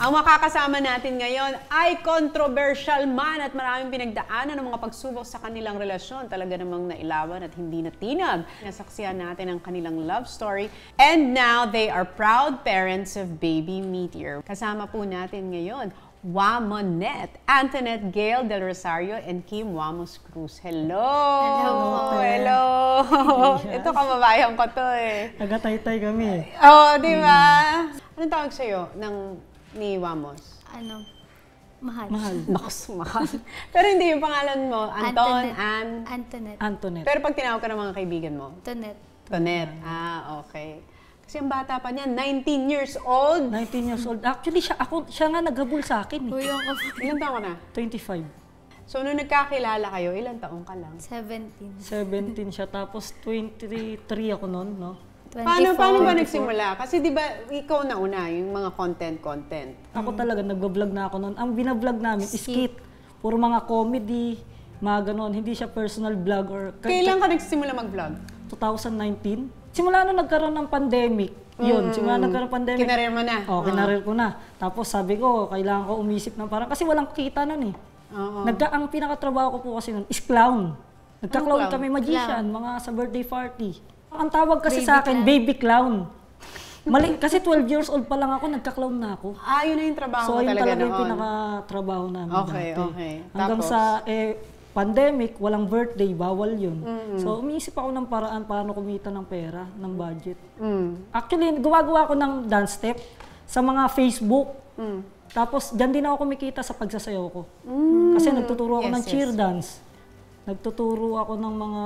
Ang makakasama natin ngayon ay controversial man at maraming pinagdaanan ng mga pagsubok sa kanilang relasyon. Talaga namang nailawan at hindi natinag. Nasaksihan natin ang kanilang love story. And now, they are proud parents of baby Meteor. Kasama po natin ngayon, Wamonette, Antoinette Gail Del Rosario, and Kim Wamos Cruz. Hello! Hello! Ito, kababayan ko to eh. Taga-Taytay kami. Oh, di ba? Anong tawag sa'yo ni Wamos? Mahal. Mahal. Nakas, mahal. Pero hindi yung pangalan mo, Anton, Antoinette. Antoinette. Pero pag tinawag ka ng mga kaibigan mo? Antoinette. Tonet. Okay. Kasi ang bata pa niya, 19 years old. 19 years old. Actually, siya nga naghabol sa akin. Kuya ko Ilan taon ka na? 25. So, nung nagkakilala kayo, ilan taong ka lang? 17. 17 siya. Tapos 23 ako noon, no? 24. Paano ba nagsimula? Kasi di ba, ikaw na una, yung mga content. Ako talaga, nagbablog na ako noon. Ang binablog namin is skit. Puro mga comedy, mga ganon. Hindi siya personal vlog or... Kailan ka nagsimula mag-vlog? 2019. Simula nung nagkaroon ng pandemic. Yun, simula nagkaroon ng pandemic. Kinarir mo na? Oo, kinarir ko na. Tapos sabi ko, kailangan ko umisip ng parang, kasi walang kita nun eh. Oo. Ang pinakatrabaho ko po kasi nun is clown. Nagka-clown clown? kami, magician, mga sa birthday party. Ang tawag kasi Baby sa akin, clown. baby clown. Mali, kasi 12 years old pa lang ako, nagka-clown na ako. Yun na yung trabaho So, mo yun talaga talaga yung noon. pinaka-trabaho namin Okay. Hanggang Tapos? sa pandemic, walang birthday, bawal yun. So, umiisip ako ng paraan paano kumita ng pera, ng budget. Actually, gumagawa ko ng dance step sa mga Facebook. Tapos, dyan din ako kumikita sa pagsasayaw ko. Kasi nagtuturo ako ng cheer dance. Nagtuturo ako ng mga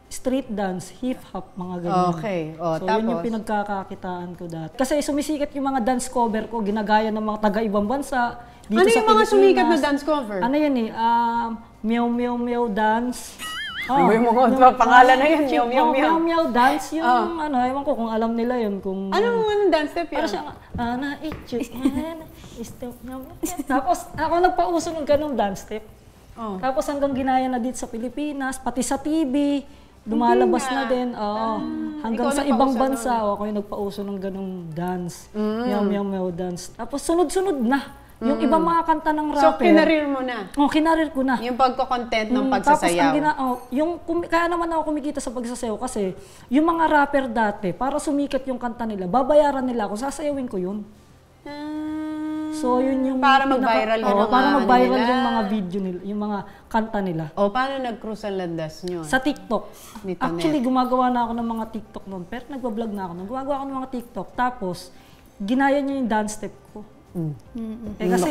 street dance, hip-hop, mga ganyan. Okay. So, Tapos? yun yung pinagkakakitaan ko dati. Kasi sumisikat yung mga dance cover ko, ginagaya ng mga taga-ibang bansa. Dito Ano sa yung mga sumikat na Pilipinas. dance cover? Ano yan eh? Meow Meow Meow Dance. Ano yung mga pangalan na yun? Meow, meow, meow. Meow Meow Dance. Yung ewan ko kung alam nila yun. Kung, Anong dance step yun? para siyang, tapos ako nagpauso ng ganong dance step. Tapos hanggang ginaya na dito sa Pilipinas, pati sa TV, lumalabas na din. Hanggang ikaw sa ibang nagpauso bansa, ako yung nagpauso ng ganong dance. Meow Meow Meow Dance. Tapos sunod-sunod na. Yung ibang mga kanta ng So, rapper. kinarir mo na? Kinarir ko na. Yung pagko-content ng Tapos pagsasayaw? kaya naman ako kumikita sa pagsasayaw kasi yung mga rapper dati, para sumikat yung kanta nila, babayaran nila ako, sasayawin ko yun. So yun yung para mag-viral yun ang para mag-viral nila. yung mga video nila, yung mga kanta nila. Paano nag-cruise ang landas nyo? Sa TikTok. Ni Tonet. Actually, gumagawa na ako ng mga TikTok noon. Pero nagbablog na ako noon. Gumagawa ako ng mga TikTok. Tapos, ginaya niya yung dance step ko. Kasi,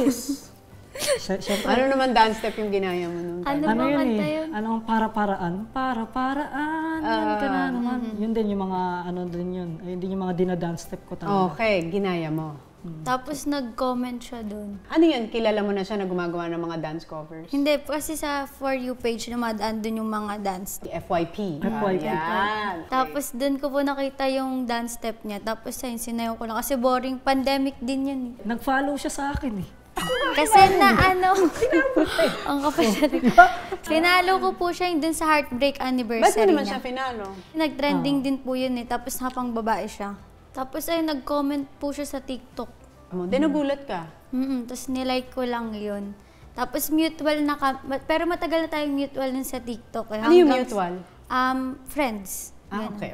syempre, Ano naman dance step yung ginaya mo nung Ano ano bang yun kanta eh? yun? Anong para-paraan? Para-paraan. Yan ka na naman. Yun din yung mga, din yun. Ayun din yung mga dinadance step ko talaga. Okay, ginaya mo. Tapos nag-comment siya doon. Ano yun? Kilala mo na siya na gumagawa ng mga dance covers? Hindi, kasi sa For You page naman, doon yung mga dance. FYP. FYP. Yan. Tapos doon ko po nakita yung dance step niya. Tapos ayun, sinayaw ko lang. Kasi boring, pandemic din yun eh. Nag-follow siya sa akin eh. Kasi na ang kapal na Pinalo ko po siya yung dun sa heartbreak Ba't mo anniversary naman niya. siya finalo? Nag-trending din po yun eh. Tapos napang babae siya. Tapos ay nag-comment po siya sa TikTok. Nagulat ka? Tapos nilike ko lang yun. Tapos mutual na pero matagal na tayong mutual nun sa TikTok. Eh. Ano yung mutual? Friends. Ganun. Okay.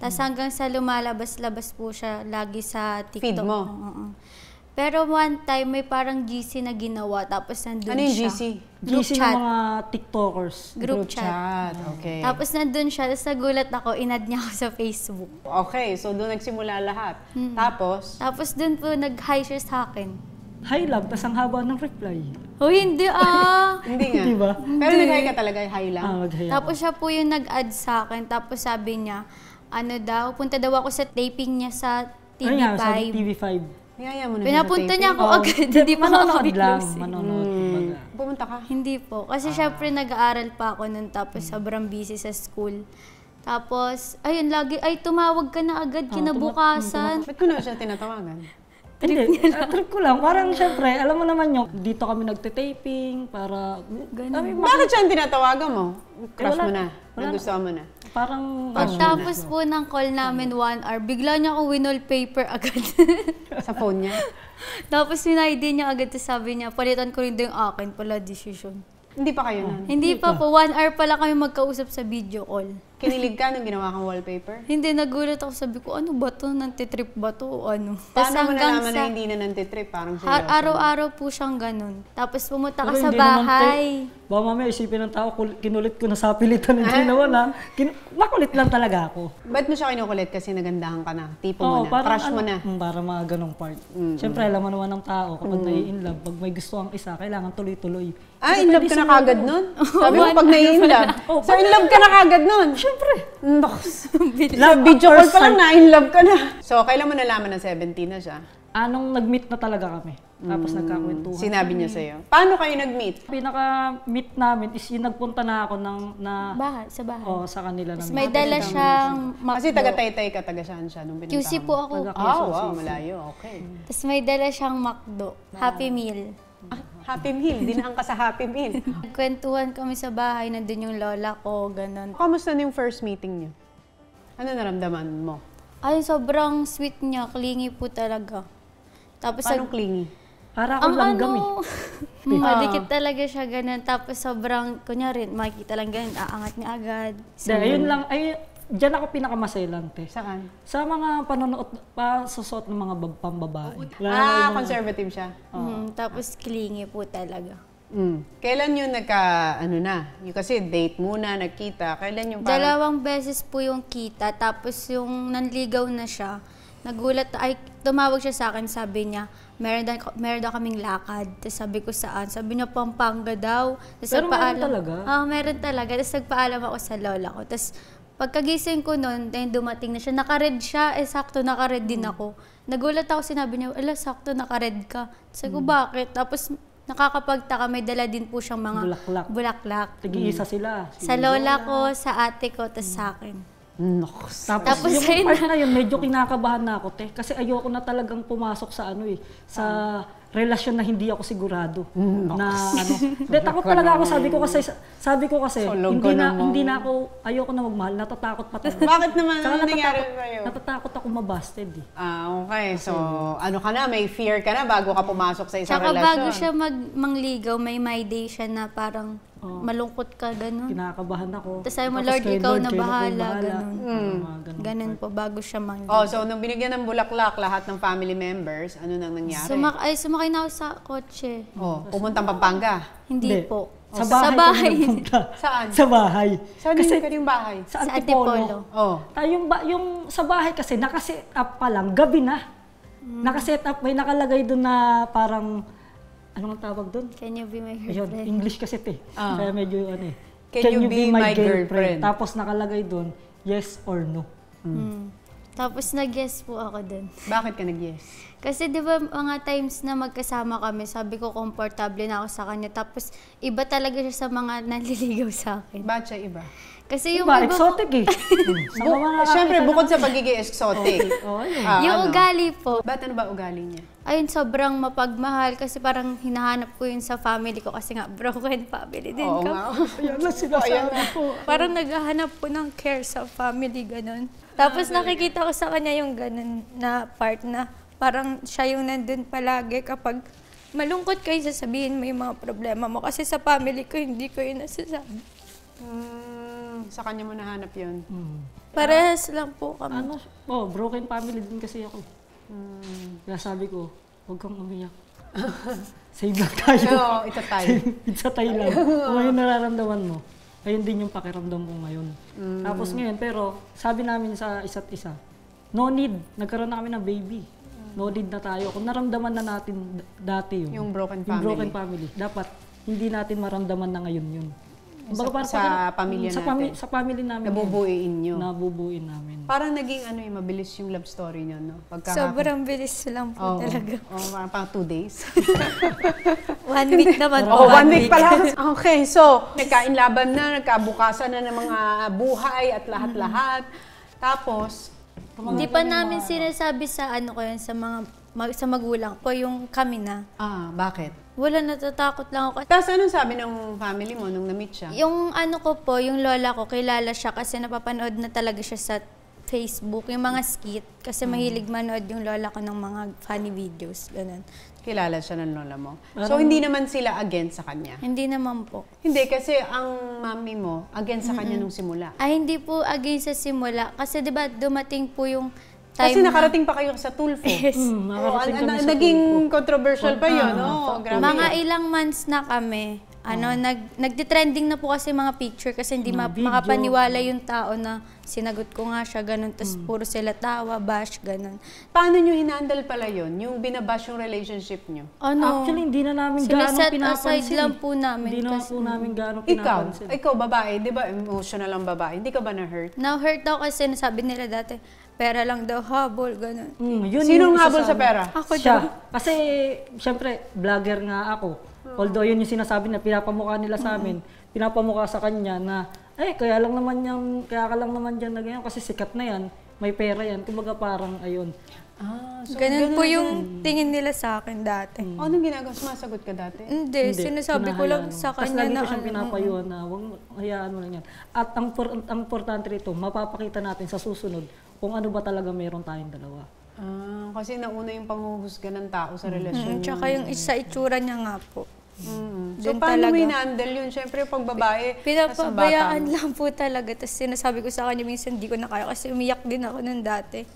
Tapos hanggang sa lumalabas-labas po siya lagi sa TikTok. Feed mo? Oo. Pero one time, may parang GC na ginawa, tapos nandun Ano yung siya. GC? Group GC chat. ng mga TikTokers. Group chat. Okay. Tapos nandun siya, tapos nagulat ako, inad niya ako sa Facebook. Okay, so doon nagsimula lahat. Tapos? Tapos dun po, nag-hi siya sa akin. Hi lang, tas ang haba ng reply. Oh, hindi Hindi nga. Diba? Pero nag-hi ka talaga, hi lang? Mag-hi Tapos siya po yung nag-add sa akin, tapos sabi niya, punta daw ako sa taping niya sa TV5. Sa TV5. Yaya mo na Pinapunta niya ako agad, hindi pa ako Manonood lang. close. Manonood. kumbaga. Pumunta ka? Hindi po. Kasi syempre nag-aaral pa ako nun, tapos sobrang busy sa school. Tapos, ayun, tumawag ka na agad, kinabukasan. Ba't ko na siya tinatawagan? Hindi, trip ko lang. Parang syempre, alam mo naman yung dito kami nagte-taping para... Ganun. Bakit siya ang tinatawagan mo? Crush wala- mo na? wala Nagustuhan mo na? parang... Pagtapos po ng call namin 1 hour, bigla niya ako winolpaper agad. Sa phone niya? Tapos in-ID niya agad, tapos sabi niya, palitan ko rin din yung akin pala decision. Hindi pa kayo nun? Hindi pa po, 1 hour pala kami magkausap sa video call. Kinilig ka nung ginawa kang wallpaper? Hindi, nagulat ako, sabi ko, ano ba to? Nantitrip ba to? O ano? Paano mo nalaman na hindi na nantitrip? Parang seryoso. Araw-araw po siyang ganun. Tapos pumunta ka Pero sa hindi naman, bahay. Baka mamaya isipin ng tao, kinulit ko na sa pilitan ng ginawa na. Makulit lang talaga ako. Ba't mo siya kinukulit? Kasi nagandahan ka na. Tipo Oo, mo na. parang Crush mo na. Para mga ganong part. Siyempre, alam mo naman ng tao, kapag nai-inlove, pag may gusto ang isa, kailangan tuloy-tuloy. Ah, in love ka na kagad nun? Sabi mo pag nai-in love. So in love ka na kagad nun? Siyempre. Nox. Sa video call pa lang na in love ka na. So kailan mo nalaman na 17 na siya? Anong nag-meet na talaga kami. Tapos nagkakwentuhan. Sinabi niya sa'yo. Paano kayo nag-meet? Pinaka-meet namin is yung nagpunta na ako Sa bahay. sa kanila. Tapos may dala siyang Kasi McDo. taga-Taytay ka, taga saan siya nung pinuntahan QC mo? po ako. Ah, wow, malayo. Okay. Tapos may dala siyang McDo. Happy Meal. Ah, Happy Meal. Dinaan ka sa Happy Meal. Nagkwentuhan kami sa bahay, nandun yung lola ko, ganun. Kamusta na yung first meeting niyo? Ano naramdaman mo? Ay, sobrang sweet niya, clingy po talaga. Tapos Paano clingy? Para ako langgam eh. madikit talaga siya ganun. Tapos sobrang, kunyari, makikita lang ganun, aangat niya agad. Ayun lang, diyan ako pinakamaselante. Saan? Sa mga panonood, pasusot ng mga pambabae. Conservative siya. Tapos clingy po talaga. Kailan yung yung kasi date muna, nagkita, kailan yung Dalawang beses po yung kita, tapos yung nanligaw na siya, nagulat, tumawag siya sa akin, sabi niya, meron daw kaming lakad. Tapos sabi ko saan? Sabi niya, Pampanga daw. Tapos Pero meron talaga? Meron talaga. Tapos nagpaalam ako sa lola ko. Tapos pagkagising ko nun, dumating na siya. Naka-red siya, sakto naka-red din ako. Nagulat ako, sinabi niya, sakto naka-red ka. Sabi ko, bakit? Tapos nakakapagtaka, may dala din po siyang mga bulaklak. Tig-iisa sila. Sa lola ko, sa ate ko, tapos sa akin. Tapos yung part na yun, medyo kinakabahan na ako, kasi ayoko na talagang pumasok sa sa relasyon na hindi ako sigurado. Takot talaga ako, sabi ko kasi hindi na ako, ayoko na magmahal, natatakot pa talaga. Bakit naman? Ano nangyari sa'yo? Natatakot ako mabasted eh. Okay. So, ano ka na, may fear ka na bago ka pumasok sa isang Tsaka relasyon. bago siya mangligaw, may my day siya na parang malungkot ka, gano'n. Kinakabahan ako. Tapos sabi mo, Lord, ikaw na bahala, gano'n. Ganun po, bago siya mangligaw. So nung binigyan ng bulaklak lahat ng family members, ano nang nangyari? Sumakay na ako sa kotse. Pumuntang Pampanga? Hindi po. Sa bahay. Saan? Sa bahay. Saan yung bahay? Sa Sa Antipolo. Antipolo. Yung sa bahay kasi, nakaset up pa lang, gabi na. Nakaset up, may nakalagay doon na parang, anong tawag doon? Can you be my Ayun, girlfriend? English kasi Kaya medyo Can you be my girlfriend? Tapos nakalagay doon, yes or no. Tapos nag-yes po ako dun. Bakit ka nag-yes? Kasi di ba mga times na magkasama kami, sabi ko komportable na ako sa kanya. Tapos iba talaga siya sa mga nanliligaw sa akin. Ba't siya iba? Kasi yung Iba, iba exotic eh. Siyempre, bukod sa pagiging exotic. yung ugali po. Ba't ano ba ugali niya? Ayun, sobrang mapagmahal kasi parang hinahanap ko yun sa family ko kasi nga broken family din Oo kami. nga. Ayan na sinasabi ko. Parang naghahanap po ng care sa family, ganun. Tapos nakikita ko sa kanya yung ganun na part na parang siya yung nandun palagi kapag malungkot kayo, sasabihin mo yung mga problema mo. Kasi sa family ko, hindi ko yun nasasabi. Sa kanya mo nahanap yun? Parehas lang po kami. Broken family din kasi ako. Kaya sabi ko, huwag kang umiyak. Save lang tayo. Ito tayo. Pizza tayo lang. Kung yung nararamdaman mo, ayun din yung pakiramdam ko ngayon. Tapos ngayon, pero sabi namin sa isa't isa, no need. Nagkaroon na kami ng baby. No need na tayo. Kung naramdaman na natin dati yun. Yung broken family. Yung broken family. Dapat hindi natin maramdaman na ngayon yun. Sa pamilya natin. Sa family namin. Nabubuuin nyo. Nabubuuin namin. Parang naging mabilis yung love story nyo, no? Sobrang bilis lang po talaga. Parang 2 days. 1 week naman po. 1 week pala. Okay, so, nagkainlaban na, nagkabukasan na ng mga buhay at lahat-lahat. Tapos, Hindi pa namin sinasabi sa ko yun, sa mga sa magulang po, yung kami na. Bakit? Wala, natatakot lang ako. Tapos anong sabi ng family mo nung na-meet siya? Yung ano ko po, yung lola ko, kilala siya kasi napapanood na talaga siya sa Facebook, yung mga skit. Kasi mahilig manood yung lola ko ng mga funny videos, ganun. Kilala siya ng lola mo. So, hindi naman sila against sa kanya? Hindi naman po. Hindi, kasi ang mami mo, against sa kanya nung simula. Ay, hindi po against sa simula. Kasi di ba dumating po yung time Kasi nakarating pa kayo sa Tulfo. Yes. Nakarating kami sa Naging Tulfo. controversial pa yun, no? Grabe. Mga ilang months na kami, nagtitrending na po kasi mga picture kasi hindi Video. makapaniwala yung tao na sinagot ko nga siya, ganun. Tapos puro sila tawa, bash, ganun. Paano nyo hinandle pala yun? Yung binabash yung relationship nyo? Ano? Actually, hindi na namin gaano Sinaset pinapansin. aside lang po namin. Hindi na kasi, po namin gaano Ikaw, pinapansin. babae, di ba emotional ang babae? Hindi ka ba na-hurt? na-hurt daw kasi nasabi nila dati, pera lang daw habol, ganun. Yun Sinong yung isa habol sa amin. pera? Ako Siya. daw. Kasi, syempre, vlogger nga ako. Although, yun yung sinasabi na pinapamukha nila sa amin. Pinapamukha sa kanya na, kaya ka lang naman dyan na ganyan. Kasi sikat na yan, may pera yan. Kumbaga parang, ayun. So, Ganun po yung tingin nila sa akin dati. Anong ginagawa? Sumasagot ka dati? Hindi, sinasabi ko lang sa Tapos kanya lagi na ko siyang pinapayuhan na, huwag hayaan mo lang yan. At ang importante rito, mapapakita natin sa susunod kung ano ba talaga meron tayong dalawa. Kasi nauna yung panghuhusga ng tao sa relasyon nyo. Tsaka yung isa itsura niya nga po. So, Dun paano mo talaga. hinandle yun? Siyempre, pag babae, Pinapabayaan lang po talaga. Tapos sinasabi ko sa kanya, minsan hindi ko na kaya kasi umiyak din ako nun dati.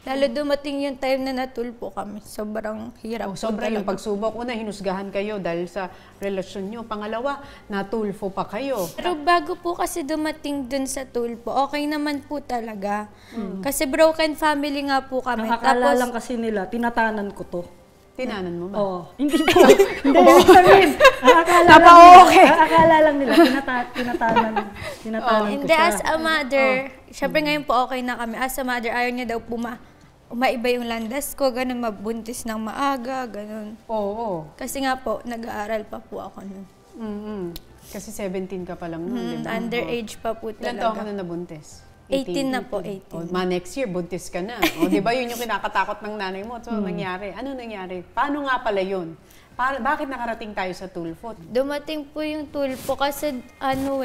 Lalo dumating yung time na natulpo kami. Sobrang hirap po sobra yung talaga. pagsubok. Una, hinusgahan kayo dahil sa relasyon nyo. Pangalawa, natulfo pa kayo. Pero bago po kasi dumating dun sa tulpo, okay naman po talaga. Kasi broken family nga po kami. Ang akala lang kasi nila, tinatanan ko to. Tinanan mo ba? Oo. Hindi po. Hindi ibig sabihin. Ang akala lang nila, tinatanan ko Hindi, siya. as a mother, syempre ngayon po okay na kami. As a mother, ayaw niya daw po umaiba yung landas ko, ganun, mabuntis ng maaga, ganun. Oo. Kasi nga po, nag-aaral pa po ako nun. Kasi 17 ka pa lang nun, di ba? Underage pa po Ilan taon ka talaga. na nabuntis? 18 na po, 18. Next year, buntis ka na. O, di ba yun yung kinakatakot ng nanay mo? So, nangyari. Ano nangyari? Paano nga pala yun? Bakit nakarating tayo sa Tulfo? Dumating po yung tulpo kasi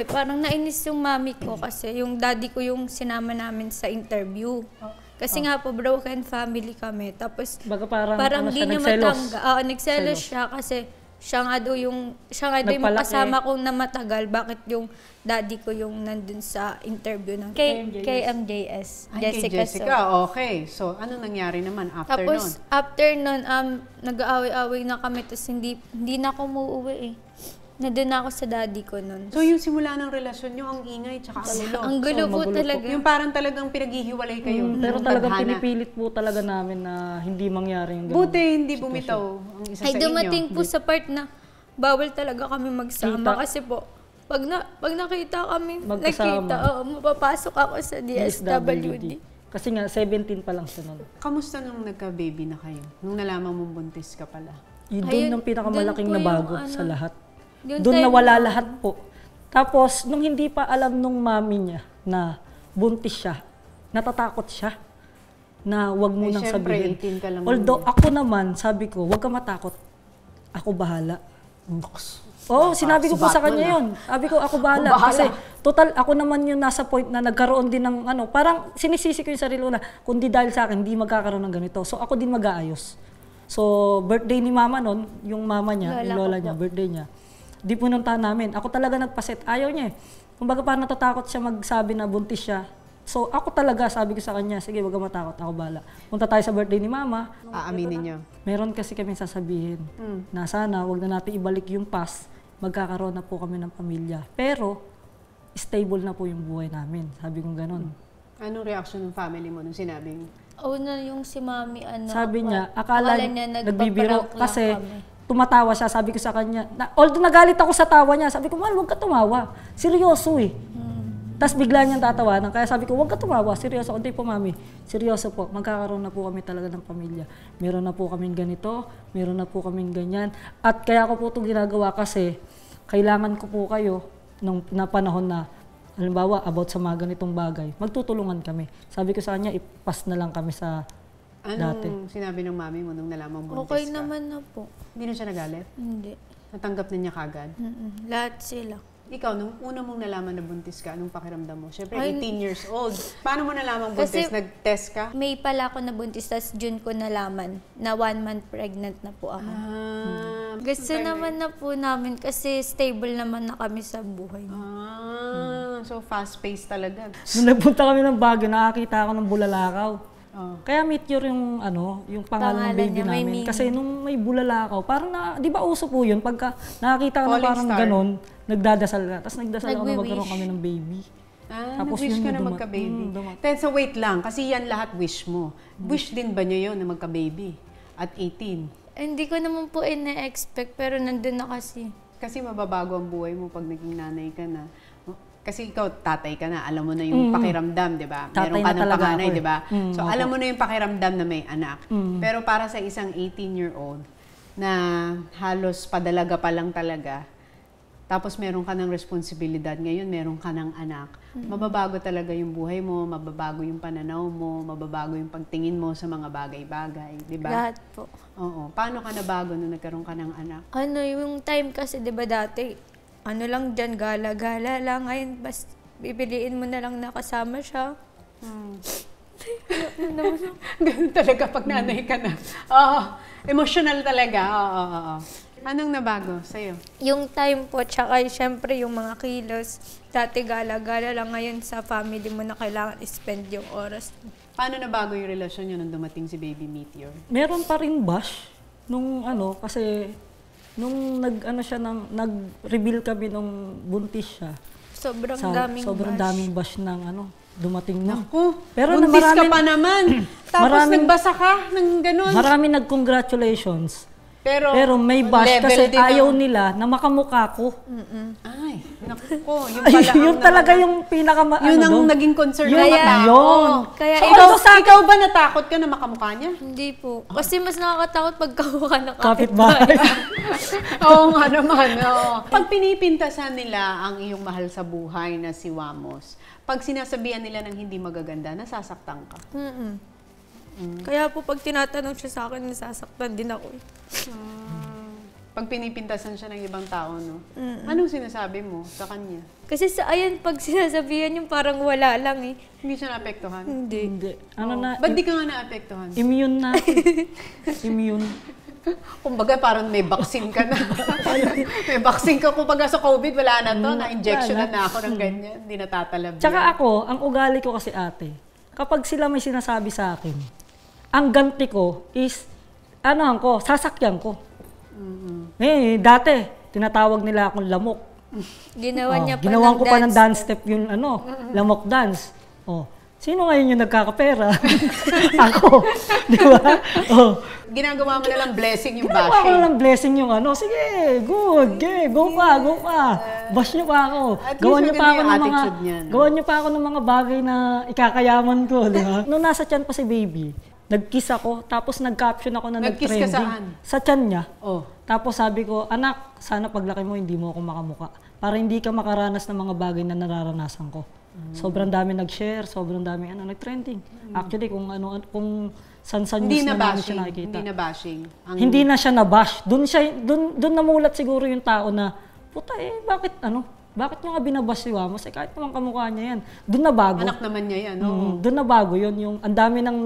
parang nainis yung mami ko kasi yung daddy ko yung sinama namin sa interview. Kasi nga po, broken family kami. Tapos, Baga parang di niya matanggap. Nagselos siya kasi siya nga daw yung Nagpalaki. kasama kong na matagal. Bakit yung daddy ko yung nandun sa interview ng KMJS. Jessica, okay. So, ano nangyari naman after Tapos, nun? after nun, nag-aaway-aaway na kami. Tapos, hindi na ako umuwi eh. Nandun na ako sa daddy ko nun. So, yung simula ng relasyon nyo, ang ingay, tsaka ang gulo. Ang gulo po talaga. Yung parang talagang pinaghihiwalay kayo. Pero ng talagang tadhana. pinipilit po talaga namin na hindi mangyari yung ganun. Buti hindi bumitaw ang isa Ay, sa inyo. dumating po sa part na bawal talaga kami magsama. Kita. Kasi po, pag nakita kami, Magkasama. mapapasok ako sa DSWD. Kasi nga, 17 pa lang siya nun. Kamusta nung nagka-baby na kayo? Nung nalaman mong buntis ka pala? Yun Ayun, ang pinakamalaking dun po nabago yung sa lahat. Yung Doon time nawala na- lahat po. Tapos, nung hindi pa alam nung mami niya na buntis siya, natatakot siya na wag mo nang syempre, sabihin. 18 ka lang Although ako naman, sabi ko, wag ka matakot. Ako bahala. Oo, sinabi ko po sa kanya yun. Sabi ko, ako bahala. Kasi total, ako naman yung nasa point na nagkaroon din ng parang sinisisi ko yung sarili ko na, kung di dahil sa akin, di magkakaroon ng ganito. So ako din mag-aayos. So, birthday ni mama nun, yung mama niya, yung lola niya, birthday niya. Di pununtahan namin. Ako talaga nagpaset. Ayaw niya eh. Kumbaga parang natatakot siya magsabi na buntis siya. So ako talaga, sabi ko sa kanya, sige, wag ka matakot, ako bahala. Punta tayo sa birthday ni mama. Aaminin niyo. Meron kasi kami sasabihin na sana wag na natin ibalik yung past, magkakaroon na po kami ng pamilya. Pero, stable na po yung buhay namin. Sabi ko ganun. Anong reaction ng family mo nung sinabing? Una yung si mami, Sabi niya, akala niya nagbibiro nagpaprank lang kasi kami. tumatawa siya. Sabi ko sa kanya, although nagalit ako sa tawa niya, sabi ko, mahal, huwag ka tumawa. Seryoso eh. Tapos bigla niyang tatawanan. Kaya sabi ko, huwag ka tumawa. Seryoso. Hindi po, mami. Seryoso po. Magkakaroon na po kami talaga ng pamilya. Meron na po kaming ganito. Meron na po kaming ganyan. At kaya ko po itong ginagawa kasi kailangan ko po kayo nung panahon na halimbawa, about sa mga ganitong bagay, magtutulungan kami. Sabi ko sa kanya, ipas na lang kami sa dati. Anong sinabi ng mami mo nung nalamang buntis Okay ka? naman na po. Hindi na siya nagalit? Hindi. Natanggap na niya kagad? Lahat sila. Ikaw, nung una mong nalaman na buntis ka, anong pakiramdam mo? Siyempre, Ay, 18 years old. Paano mo nalamang buntis? Kasi- Nag-test ka? May pala ako nabuntis, tas June ko nalaman na 1 month pregnant na po ako. Gusto naman na po namin kasi stable naman na kami sa buhay. So fast-paced talaga. Nung nagpunta kami ng Baguio, nakakita ako ng bulalakaw. Oh. Kaya Meteor yung pangalan ng Pangalan baby niya, may namin. meaning. Kasi nung may bulalakaw, parang di ba uso po yun? Pagka nakakita ka na Falling parang star. ganon, nagdadasal ka. Tapos nagdasal ako na Nagwi-wish. magkaroon kami ng baby. Tapos Nag-wish yun ka yung na magka-baby. dumating. So wait lang, kasi yan lahat wish mo. Wish din ba niya yun na magka-baby at 18? Hindi ko naman po ina-expect pero nandun na kasi. Kasi mababago ang buhay mo pag naging nanay ka na. Kasi ikaw, tatay ka na, alam mo na yung pakiramdam, di ba? Tatay Meron ka na ng talaga panganay, ako eh. di ba? So, opo. alam mo na yung pakiramdam na may anak. Pero para sa isang 18-year-old na halos padalaga pa lang talaga, tapos meron ka ng responsibilidad, ngayon meron ka ng anak, mababago talaga yung buhay mo, mababago yung pananaw mo, mababago yung pagtingin mo sa mga bagay-bagay, di ba? Lahat po. Oo. Paano ka nabago nung nagkaroon ka ng anak? Ano, yung time kasi, di ba dati, ano lang dyan, gala-gala lang. Ngayon, bas, pipiliin mo na lang nakasama siya. Ganun talaga pag nanay ka na. Oo. Emotional talaga. Oo. Anong nabago sa'yo? Yung time po, tsaka syempre yung mga kilos. Dati gala-gala lang, ngayon sa family mo na kailangan spend yung oras. Paano nabago yung relasyon nyo nung dumating si Baby Meteor? Meron pa rin bash nung kasi nung nag-reveal kami nung buntis siya. Sobrang Sobrang bash. daming bash ng dumating na. Naku, Pero buntis ka maraming- pa naman. Tapos maraming- nagbasa ka ng ganun. Marami nag-congratulations. Pero may bash level kasi din ayaw ang- nila na makamukha ko. Ay, naku, yung Ay, pala ang yun talaga naman- yung pinaka Yun ang doon. naging concern Yun, ng mga tao. yun. Kaya So, ikaw, ikaw ba natakot ka na makamukha niya? hindi po. Kasi mas nakakatakot pag ka na Kapitbahay. Oo nga naman. Oo. Pag pinipintasan nila ang iyong mahal sa buhay na si Wamos, pag sinasabihan nila ng hindi magaganda, nasasaktan ka. Kaya po pag tinatanong siya sa akin, nasasaktan din ako. Pag pinipintasan siya ng ibang tao, no? Anong sinasabi mo sa kanya? Kasi pag sinasabihan yung parang wala lang eh. Hindi siya naapektuhan? Hindi. Hindi. Ano Ba't di ka nga naapektuhan? immune na. Immune. Kumbaga parang may vaccine ka na. May vaccine ka. Kumbaga sa COVID, wala na to. Na-injection na ako ng ganyan. Hindi natatalab Tsaka yan. ako, ang ugali ko kasi ate, kapag sila may sinasabi sa akin, ang ganti ko is, sasakyan ko. Dati, tinatawag nila akong lamok. Ginawa niya pa Ginawan ng ko pa ng dance step. step yung lamok dance. Sino ngayon yung nagkakapera? Ako. Di ba? Ginagawa mo na lang blessing yung Ginawa ko bashing. ng blessing yung sige, good, go ka. Bash niyo pa ako. At least Gawan niyo pa ako maganda yung ng mga, attitude niya, no? gawan niyo pa ako ng mga bagay na ikakayaman ko, di ba? Nung nasa tiyan pa si baby, nag-kiss ako, tapos nag-caption ako na Nag-kiss ka nag-trending. saan? Sa tiyan niya. Oh. Tapos sabi ko, anak, sana paglaki mo hindi mo ako makamuka. Para hindi ka makaranas ng mga bagay na nararanasan ko. Sobrang dami nag-share, sobrang dami nag-trending. Actually, kung sa Hindi news na na namin bashing. siya nakikita. Hindi na bashing. Hindi na siya na-bash. Doon namulat siguro yung tao na, puta bakit mo nga binabash si Wamos? Kahit naman kamukha niya yan. Doon na bago. Anak naman niya yan. No? Doon na bago yun. Yung ang dami nang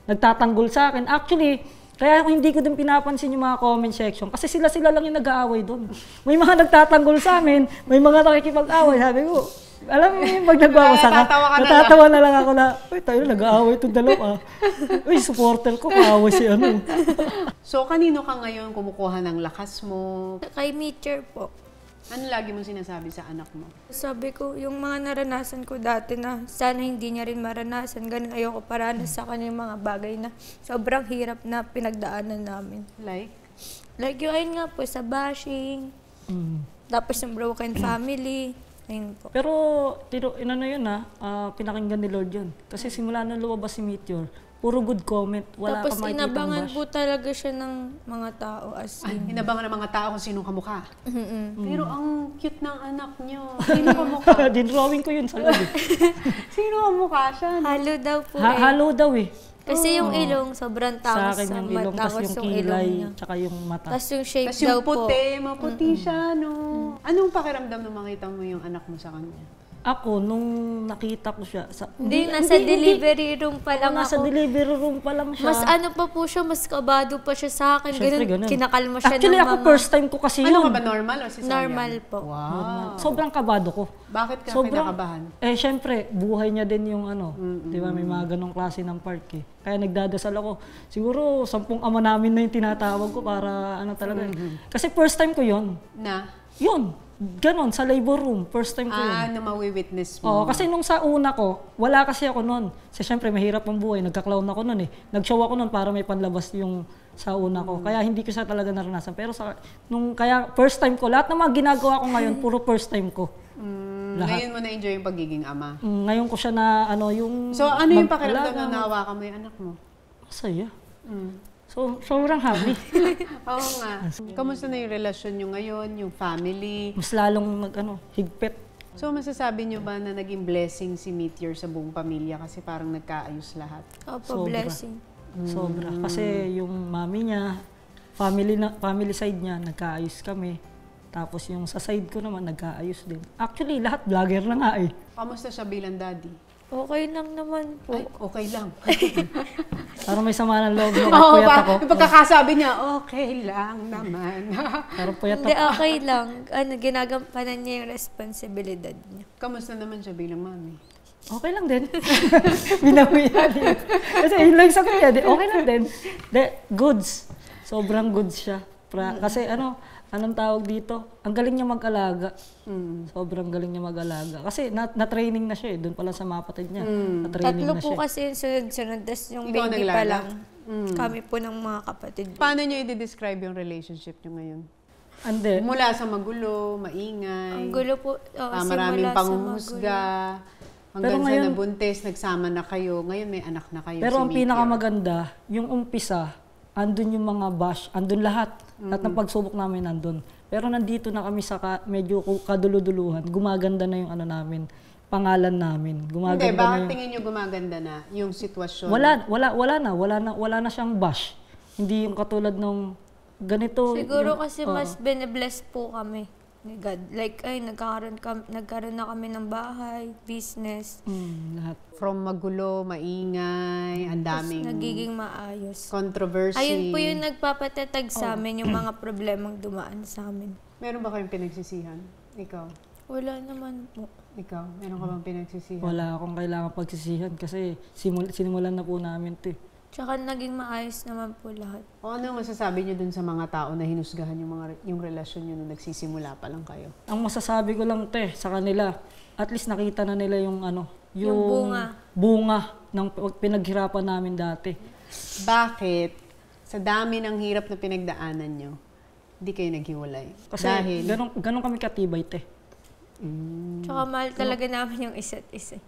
nagtatanggol sa akin. Actually, kaya hindi ko din pinapansin yung mga comment section. Kasi sila lang yung nag-aaway doon. May mga nagtatanggol sa amin, may mga nakikipag-away. Sabi ko, alam mo yung pag nagbabasa ka, natatawa na lang ako na, uy, tayo nag-aaway itong dalawa. Uy, supporter ko, kaaway si So, kanino ka ngayon kumukuha ng lakas mo? Kay Meteor po. Ano lagi mong sinasabi sa anak mo? Sabi ko, yung mga naranasan ko dati na sana hindi niya rin maranasan, ganun ayoko paranas sa kanya yung mga bagay na sobrang hirap na pinagdaanan namin. Like? Like yung ayun nga po, sa bashing, tapos yung broken family, ayun po. Pero, yun yun pinakinggan ni Lord yun. Kasi simula nung lumabas si Meteor, puro good comment. Wala Tapos ka makikitang inabangan bash. po talaga siya ng mga tao as in. Inabangan ng mga tao kung sinong kamukha. Pero ang cute ng anak niyo. Sino kamukha? Dinrawing ko yun sa loob. Sino kamukha siya? Halo daw po Halo daw eh. Kasi yung ilong, sobrang Sa tangos akin yung ilong, mata, tas yung tapos yung ilong kilay, niya. tsaka yung mata. Tapos yung shape Tapos daw yung po. puti, maputi siya, no? Anong pakiramdam nung makita mo yung anak mo sa kanya? Ako, nung nakita ko siya, Hindi, nasa delivery room pa lang nasa ako. delivery room pa lang siya. Mas ano pa po siya, mas kabado pa siya sa akin. Siyempre, Ganun, kinakalma siya Actually, ng ako mga... first time ko kasi Ano yun. ka ba, normal o cesarean? Normal po. Wow. Sobrang kabado ko. Bakit ka Sobrang, kinakabahan? syempre, buhay niya din yung ano. Di ba, may mga ganong klase ng park eh. Kaya nagdadasal ako. Siguro, 10 ama namin na yung tinatawag ko para ano talaga. Kasi first time ko yun. Na? Yun. Ganon, sa labor room. First time ko yun. Na mawi-witness mo. Oo, kasi nung sa una ko, wala kasi ako nun. Kasi syempre, mahirap ang buhay. Nagka-clown ako nun eh. Nag-show ako nun para may panlabas yung sa una ko. Kaya hindi ko siya talaga naranasan. Pero kaya first time ko, lahat ng mga ginagawa ko ngayon, puro first time ko. Lahat. Ngayon mo na-enjoy yung pagiging ama. Ngayon ko siya na, ano, yung... So, ano yung pakiramdam mag-alaga, na nahawakan mo yung anak mo? Masaya. So, sobrang happy. Oo nga. Kamusta na yung relasyon nyo ngayon, yung family? Mas lalong higpit. So, masasabi nyo ba na naging blessing si Meteor sa buong pamilya kasi parang nagkaayos lahat? Opo, Sobra. blessing. Sobra. Kasi yung mami niya, family side niya, nagkaayos kami. Tapos yung sa side ko naman, nagkaayos din. Actually, lahat vlogger na nga eh. Kamusta siya bilang daddy? Okay lang naman po. Ay, okay lang. Parang may sama ng loob nung Oo, puyat ako. yung pagkakasabi niya, okay lang naman. Parang puyat Hindi, ako. okay lang. Ginagampanan niya yung responsibilidad niya. Kamusta naman siya bilang mami? Okay lang din. Binawian yun. Kasi yun lang sa kanya, okay lang din. Goods. Sobrang goods siya. Kasi anong tawag dito? Ang galing niya mag-alaga. Sobrang galing niya mag-alaga. Kasi na-training na siya eh. Doon pala sa mapatid niya. Na-training Tatlo na po siya. kasi yung sunod-sunod. Tapos yung Ikaw baby pa naglala? lang. Kami po ng mga kapatid. Paano niyo i-describe yung relationship niyo ngayon? Ande. Mula sa magulo, maingay, Ang gulo po. maraming simula sa panguhusga, hanggang Pero sa ngayon- nabuntis, nagsama na kayo. Ngayon may anak na kayo. Pero si ang Meteor. pinakamaganda, yung umpisa, andun yung mga bash, andun lahat. At ng pagsubok namin andun. Pero nandito na kami sa medyo kaduluduluhan. Gumaganda na yung namin, pangalan namin. Hindi, Gumaganda na bakit yung... tingin niyo gumaganda na yung sitwasyon? Wala na siyang bash. Hindi yung katulad ng ganito. Siguro yung- kasi mas bine-bless po kami ni God. Like, nagkaroon na kami ng bahay, business. lahat. From magulo, maingay, ang daming Nagiging maayos. controversy. Ayun po yung nagpapatatag sa amin, yung mga problemang dumaan sa amin. Meron ba kayong pinagsisihan? Ikaw? Wala naman po. Ikaw? Meron ka bang pinagsisihan? Wala akong kailangan pagsisihan kasi sinimulan na po namin ito eh. Tsaka naging maayos naman po lahat. O ano masasabi niyo dun sa mga tao na hinusgahan yung relasyon niyo nung nagsisimula pa lang kayo? Ang masasabi ko lang sa kanila, at least nakita na nila yung Yung bunga ng pinaghirapan namin dati. Bakit sa dami ng hirap na pinagdaanan nyo, hindi kayo naghiwalay? Kasi Dahil, ganun kami katibay Tsaka mahal talaga namin yung isa't isa.